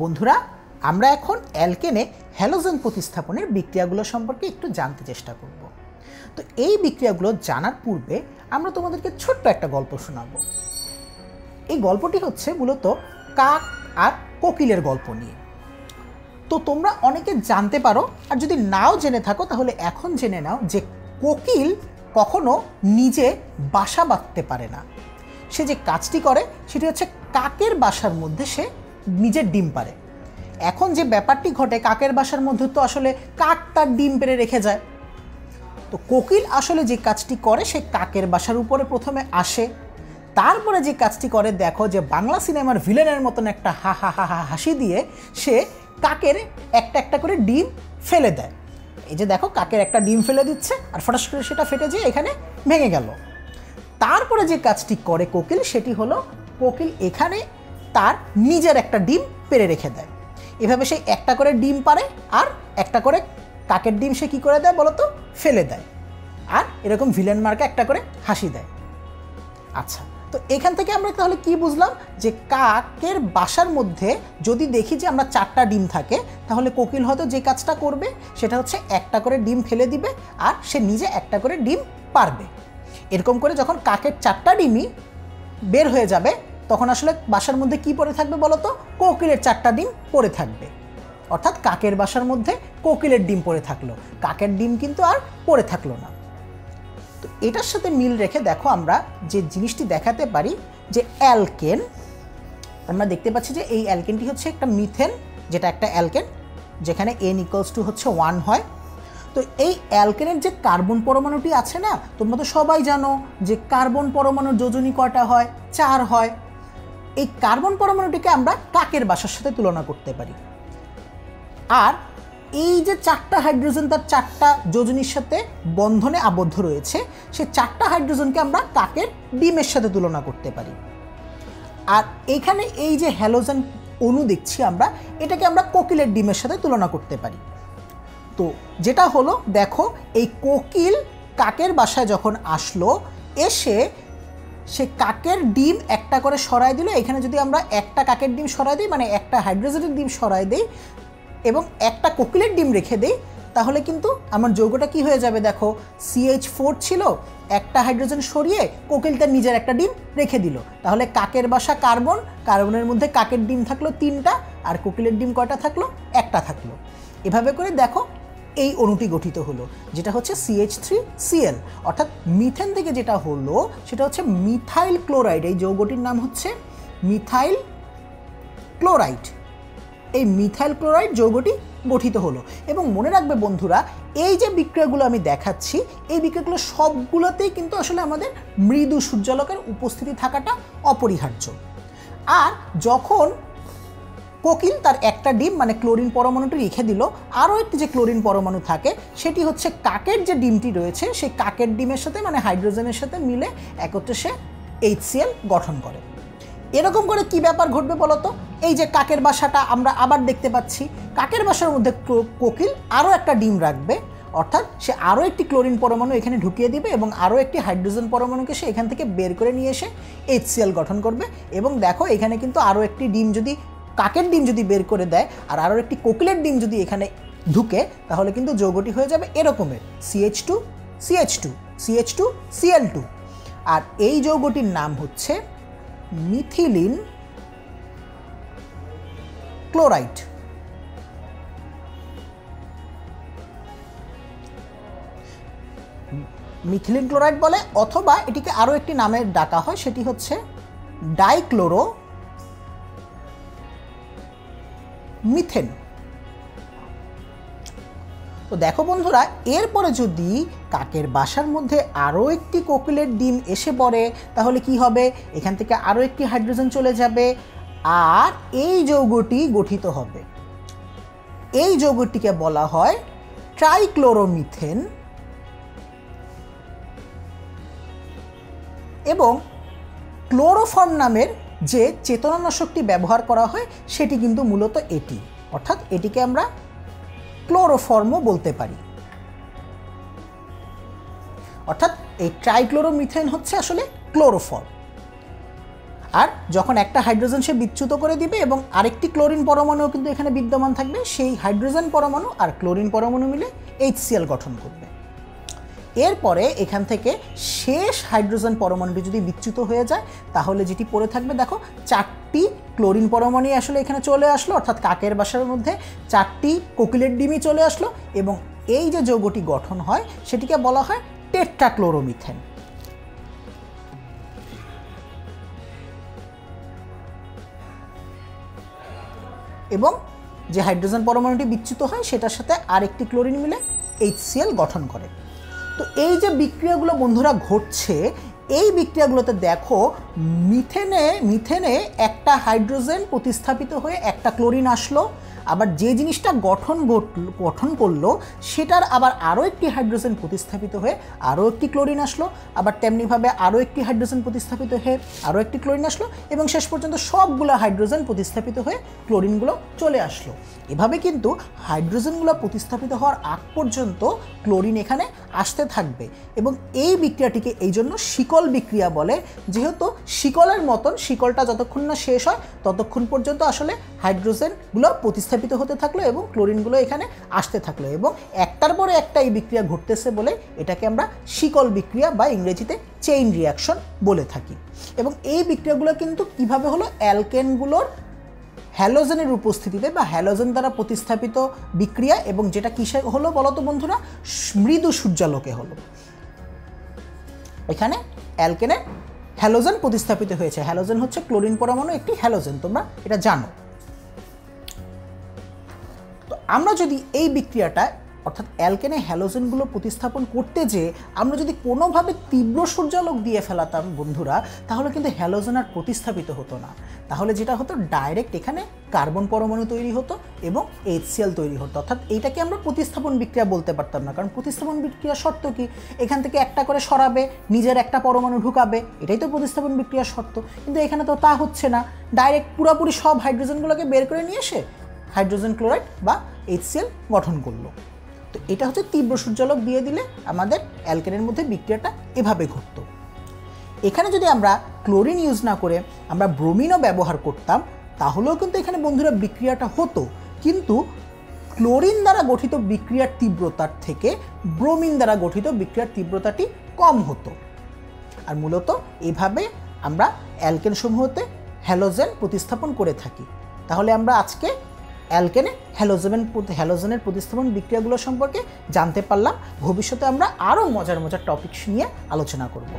বন্ধুরা, আমরা এখন অ্যালকেনে হ্যালোজেন প্রতিস্থাপনের বিক্রিয়াগুলো সম্পর্কে একটু জানতে চেষ্টা করব। তো এই বিক্রিয়াগুলো জানার পূর্বে আমরা তোমাদেরকে ছোট্ট একটা গল্প শোনাবো। এই গল্পটি হচ্ছে মূলত কাক আর কোকিলের গল্প নিয়ে। তো তোমরা অনেকে জানতে পারো, আর যদি নাও জেনে থাকো তাহলে এখন জেনে নাও যে কোকিল কখনো নিজে বাসা বাঁধতে পারে না। সে যে কাজটি করে সেটি হচ্ছে কাকের বাসার মধ্যে সে নিজের ডিম পাড়ে। এখন যে ব্যাপারটি ঘটে, কাকের বাসার মধ্যে তো আসলে কাক তার ডিম পেড়ে রেখে যায়। তো কোকিল আসলে যে কাজটি করে সে কাকের বাসার উপরে প্রথমে আসে, তারপরে যে কাজটি করে দেখো যে বাংলা সিনেমার ভিলেনের মতন একটা হা হা হা হা হাসি দিয়ে সে কাকের একটা একটা করে ডিম ফেলে দেয়। এই যে দেখো কাকের একটা ডিম ফেলে দিচ্ছে আর ফটাস করে সেটা ফেটে যেয়ে এখানে ভেঙে গেল। তারপরে যে কাজটি করে কোকিল সেটি হলো কোকিল এখানে তার নিজের একটা ডিম পেড়ে রেখে দেয়। এভাবে সে একটা করে ডিম পারে আর একটা করে কাকের ডিম সে কী করে দেয় বলো তো, ফেলে দেয়, আর এরকম ভিলেন মার্কা একটা করে হাসি দেয়। আচ্ছা, তো এখান থেকে আমরা তাহলে কি বুঝলাম যে কাকের বাসার মধ্যে যদি দেখি যে আমরা 4টা ডিম থাকে, তাহলে কোকিল হয়তো যে কাজটা করবে সেটা হচ্ছে একটা করে ডিম ফেলে দিবে আর সে নিজে একটা করে ডিম পারবে। এরকম করে যখন কাকের 4টা ডিমই বের হয়ে যাবে তখন আসলে বাসার মধ্যে কি পড়ে থাকবে বলো তো, কোকিলের 4টা ডিম পড়ে থাকবে। অর্থাৎ কাকের বাসার মধ্যে কোকিলের ডিম পড়ে থাকলো, কাকের ডিম কিন্তু আর পড়ে থাকলো না। তো এটার সাথে মিল রেখে দেখো আমরা যে জিনিসটি দেখাতে পারি যে অ্যালকেন, আমরা দেখতে পাচ্ছি যে এই অ্যালকেনটি হচ্ছে একটা মিথেন, যেটা একটা অ্যালকেন যেখানে n = হচ্ছে 1 হয়। তো এই অ্যালকেনের যে কার্বন পরমাণুটি আছে না, তোমরা তো সবাই জানো যে কার্বন পরমাণুর যোজনী কয়টা হয়, 4 হয়। এই কার্বন পরমাণুটিকে আমরা কাকের বাসার সাথে তুলনা করতে পারি। আর এই যে 4টা হাইড্রোজেন তার 4টা যোজনীর সাথে বন্ধনে আবদ্ধ রয়েছে, সে 4টা হাইড্রোজেনকে আমরা কাকের ডিমের সাথে তুলনা করতে পারি। আর এখানে এই যে হ্যালোজেন অণু দেখছি আমরা, এটাকে আমরা কোকিলের ডিমের সাথে তুলনা করতে পারি। তো যেটা হলো দেখো, এই কোকিল কাকের বাসায় যখন আসলো, এসে সে কাকের ডিম একটা করে সরাই দিল। এখানে যদি আমরা একটা কাকের ডিম সরাই দিই, মানে একটা হাইড্রোজেনের ডিম সরাই দিই এবং একটা কোকিলের ডিম রেখে দিই, তাহলে কিন্তু আমার যৌগটা কি হয়ে যাবে দেখো, CH4 ছিল, একটা হাইড্রোজেন সরিয়ে কোকিল তার নিজের একটা ডিম রেখে দিল। তাহলে কাকের বাসা কার্বন, কার্বনের মধ্যে কাকের ডিম থাকলো 3টা আর কোকিলের ডিম কয়টা থাকলো, একটা থাকলো। এভাবে করে দেখো এই অণুটি গঠিত হলো, যেটা হচ্ছে CH3Cl। অর্থাৎ মিথেন থেকে যেটা হলো সেটা হচ্ছে মিথাইল ক্লোরাইড। এই যৌগটির নাম হচ্ছে মিথাইল ক্লোরাইড। এই মিথাইল ক্লোরাইড যৌগটি গঠিত হলো। এবং মনে রাখবে বন্ধুরা, এই যে বিক্রিয়াগুলো আমি দেখাচ্ছি, এই বিক্রিয়াগুলো সবগুলোতেই কিন্তু আসলে আমাদের মৃদু সূর্যালোকের উপস্থিতি থাকাটা অপরিহার্য। আর যখন কোকিল তার একটা ডিম মানে ক্লোরিন পরমাণুটি রেখে দিল, আরও একটি যে ক্লোরিন পরমাণু থাকে সেটি হচ্ছে কাকের যে ডিমটি রয়েছে সেই কাকের ডিমের সাথে মানে হাইড্রোজেনের সাথে মিলে একত্রে সে HCl গঠন করে। এরকম করে কি ব্যাপার ঘটবে বলতো, এই যে কাকের বাসাটা আমরা আবার দেখতে পাচ্ছি, কাকের বাসার মধ্যে কোকিল আরও একটা ডিম রাখবে, অর্থাৎ সে আরও একটি ক্লোরিন পরমাণু এখানে ঢুকিয়ে দিবে এবং আরও একটি হাইড্রোজেন পরমাণুকে সে এখান থেকে বের করে নিয়ে এসে HCl গঠন করবে। এবং দেখো এখানে কিন্তু আরও একটি ডিম যদি কাকের ডিম যদি বের করে দেয় আর আরও একটি কোকিলের ডিম যদি এখানে ঢুকে, তাহলে কিন্তু যৌগটি হয়ে যাবে এরকমের CH2 CH2 CH2 Cl2। আর এই যৌগটির নাম হচ্ছে মিথিলিন ক্লোরাইড। মিথিলিন ক্লোরাইড বলে, অথবা এটিকে আরও একটি নামে ডাকা হয়, সেটি হচ্ছে ডাইক্লোরো মিথেন। তো দেখো বন্ধুরা, এরপরে যদি কাকের বাসার মধ্যে আরও একটি কোকিলের ডিম এসে পড়ে, তাহলে কি হবে, এখান থেকে আরও একটি হাইড্রোজেন চলে যাবে আর এই যৌগটি গঠিত হবে। এই যৌগটিকে বলা হয় ট্রাইক্লোরোমিথেন। এবং ক্লোরোফর্ম নামের যে চেতনানাশকটি ব্যবহার করা হয় সেটি কিন্তু মূলত এটি, অর্থাৎ এটিকে আমরা ক্লোরোফর্মও বলতে পারি। অর্থাৎ এই ট্রাইক্লোরোমিথেন হচ্ছে আসলে ক্লোরোফর্ম। আর যখন একটা হাইড্রোজেন সে বিচ্যুত করে দিবে এবং আরেকটি ক্লোরিন পরমাণুও কিন্তু এখানে বিদ্যমান থাকবে, সেই হাইড্রোজেন পরমাণু আর ক্লোরিন পরমাণু মিলে HCl গঠন করবে। এরপরে এখান থেকে শেষ হাইড্রোজেন পরমাণুটি যদি বিচ্যুত হয়ে যায় তাহলে যেটি পড়ে থাকবে, দেখো 4টি ক্লোরিন পরমাণু আসলে এখানে চলে আসলো, অর্থাৎ কাকের বাসার মধ্যে 4টি কোকিলের ডিমই চলে আসলো এবং এই যে যৌগটি গঠন হয় সেটিকে বলা হয় টেট্রাক্লোরোমিথেন। এবং যে হাইড্রোজেন পরমাণুটি বিচ্যুত হয় সেটার সাথে আরেকটি ক্লোরিন মিলে HCl গঠন করে। তো এই যে বিক্রিয়াগুলো বন্ধুরা ঘটছে, এই বিক্রিয়াগুলোতে দেখো মিথেনে একটা হাইড্রোজেন প্রতিস্থাপিত হয়ে একটা ক্লোরিন আসলো, আবার যে জিনিসটা গঠন করলো সেটার আবার আরও একটি হাইড্রোজেন প্রতিস্থাপিত হয়ে আরও একটি ক্লোরিন আসলো, আবার তেমনিভাবে আরও একটি হাইড্রোজেন প্রতিস্থাপিত হয়ে আরও একটি ক্লোরিন আসলো এবং শেষ পর্যন্ত সবগুলো হাইড্রোজেন প্রতিস্থাপিত হয়ে ক্লোরিনগুলো চলে আসলো। এভাবে কিন্তু হাইড্রোজেনগুলো প্রতিস্থাপিত হওয়ার আগ পর্যন্ত ক্লোরিন এখানে আসতে থাকবে এবং এই বিক্রিয়াটিকে এই জন্য শিকল বিক্রিয়া বলে, যেহেতু শিকলের মতন শিকলটা যতক্ষণ না শেষ হয় ততক্ষণ পর্যন্ত আসলে হাইড্রোজেনগুলো প্রতিস্থাপিত হতে থাকলো এবং ক্লোরিনগুলো এখানে আসতে থাকলো এবং একটার পরে একটা এই বিক্রিয়া ঘটতেছে বলে এটাকে আমরা শিকল বিক্রিয়া বা ইংরেজিতে চেইন রিয়াকশন বলে থাকি। এবং এই বিক্রিয়াগুলো কিন্তু কিভাবে হলো, অ্যালকেনগুলোর হ্যালোজেনের উপস্থিতিতে বা হ্যালোজেন দ্বারা প্রতিস্থাপিত বিক্রিয়া, এবং যেটা কিসে হলো বলো তো বন্ধুরা, মৃদু সূর্যালোকে হলো। এখানে অ্যালকেনের হ্যালোজেন প্রতিস্থাপিত হয়েছে। হ্যালোজেন হচ্ছে ক্লোরিন পরমাণু একটি হ্যালোজেন, তোমরা এটা জানো। তো আমরা যদি এই বিক্রিয়াটা অর্থাৎ অ্যালকেনে হ্যালোজেনগুলো প্রতিস্থাপন করতে যেয়ে আমরা যদি কোনোভাবে তীব্র সূর্যালোক দিয়ে ফেলাতাম বন্ধুরা, তাহলে কিন্তু হ্যালোজেন আর প্রতিস্থাপিত হতো না। তাহলে যেটা হতো, ডাইরেক্ট এখানে কার্বন পরমাণু তৈরি হতো এবং HCl তৈরি হতো। অর্থাৎ এইটাকে আমরা প্রতিস্থাপন বিক্রিয়া বলতে পারতাম না, কারণ প্রতিস্থাপন বিক্রিয়ার শর্ত কি, এখান থেকে একটা করে সরাবে, নিজের একটা পরমাণু ঢুকাবে, এটাই তো প্রতিস্থাপন বিক্রিয়ার শর্ত। কিন্তু এখানে তো তা হচ্ছে না, ডাইরেক্ট পুরোপুরি সব হাইড্রোজেনগুলোকে বের করে নিয়ে এসে হাইড্রোজেন ক্লোরাইড বা HCl গঠন করলো। তো এটা হচ্ছে তীব্র সূর্যালোক দিয়ে দিলে আমাদের অ্যালকেনের মধ্যে বিক্রিয়াটা এভাবে ঘটতো। এখানে যদি আমরা ক্লোরিন ইউজ না করে আমরা ব্রোমিনও ব্যবহার করতাম তাহলেও কিন্তু এখানে বন্ধুরা বিক্রিয়াটা হতো, কিন্তু ক্লোরিন দ্বারা গঠিত বিক্রিয়ার তীব্রতার থেকে ব্রোমিন দ্বারা গঠিত বিক্রিয়ার তীব্রতাটি কম হতো। আর মূলত এভাবে আমরা অ্যালকেন সমূহতে হ্যালোজেন প্রতিস্থাপন করে থাকি। তাহলে আমরা আজকে অ্যালকেনে হ্যালোজেনের প্রতিস্থাপন বিক্রিয়াগুলো সম্পর্কে জানতে পারলাম। ভবিষ্যতে আমরা আরও মজার টপিকস নিয়ে আলোচনা করব।